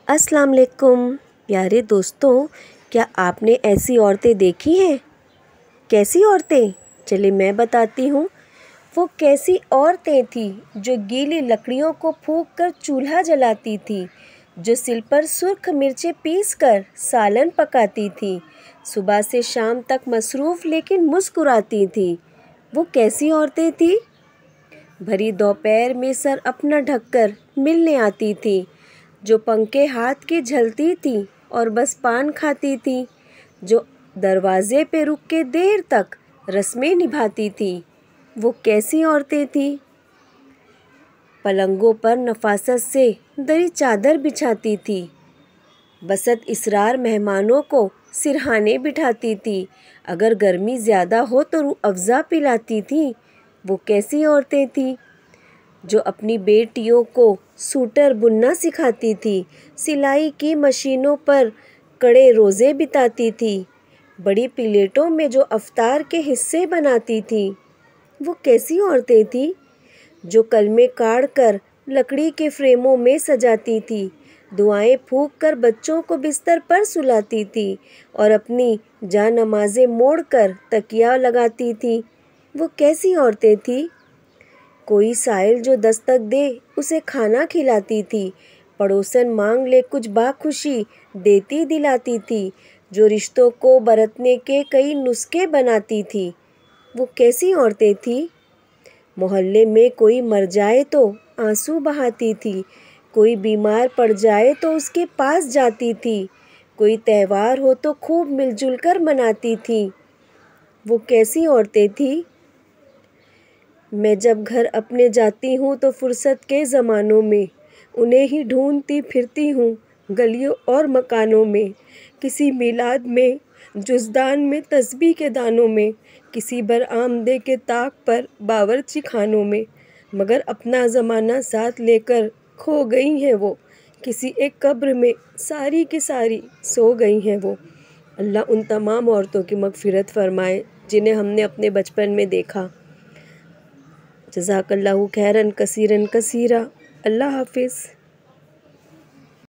अस्सलाम वालेकुम प्यारे दोस्तों, क्या आपने ऐसी औरतें देखी हैं? कैसी औरतें? चलिए मैं बताती हूँ। वो कैसी औरतें थीं जो गीली लकड़ियों को फूंक कर चूल्हा जलाती थी, जो सिल पर सुर्ख मिर्चें पीस कर सालन पकाती थी, सुबह से शाम तक मसरूफ़ लेकिन मुस्कुराती थी। वो कैसी औरतें थीं? भरी दोपहर में सर अपना ढककर मिलने आती थी, जो पंखे हाथ की झलती थी और बस पान खाती थी, जो दरवाजे पे रुक के देर तक रस्में निभाती थी। वो कैसी औरतें थीं? पलंगों पर नफासत से दरी चादर बिछाती थी, बसत इसरार मेहमानों को सिरहाने बिठाती थी, अगर गर्मी ज़्यादा हो तो रूह अफ़ज़ा पिलाती थी। वो कैसी औरतें थीं? जो अपनी बेटियों को सूटर बुनना सिखाती थी, सिलाई की मशीनों पर कड़े रोज़े बिताती थी, बड़ी प्लेटों में जो अफ्तार के हिस्से बनाती थी। वो कैसी औरतें थीं? जो कलमे काढ़ कर लकड़ी के फ्रेमों में सजाती थी, दुआएं फूंक कर बच्चों को बिस्तर पर सुलाती थी और अपनी जानमाज़ें मोड़ कर तकिया लगाती थी। वो कैसी औरतें थीं? कोई साइल जो दस्तक दे उसे खाना खिलाती थी, पड़ोसन मांग ले कुछ बाखुशी देती दिलाती थी, जो रिश्तों को बरतने के कई नुस्खे बनाती थी। वो कैसी औरतें थीं? मोहल्ले में कोई मर जाए तो आंसू बहाती थी, कोई बीमार पड़ जाए तो उसके पास जाती थी, कोई त्यौहार हो तो खूब मिलजुल कर मनाती थी। वो कैसी औरतें थीं? मैं जब घर अपने जाती हूँ तो फुर्सत के ज़मानों में उन्हें ही ढूंढती फिरती हूँ, गलियों और मकानों में, किसी मिलाद में, जुज़दान में, तस्बीह के दानों में, किसी बरआमदे के ताक पर बावर्ची खानों में, मगर अपना ज़माना साथ लेकर खो गई हैं वो, किसी एक कब्र में सारी की सारी सो गई हैं वो। अल्लाह उन तमाम औरतों की मग़फ़िरत फ़रमाए जिन्हें हमने अपने बचपन में देखा। जज़ाकल्लाहु खैरन कसीरन कसीरा। अल्लाह हाफ़िज़।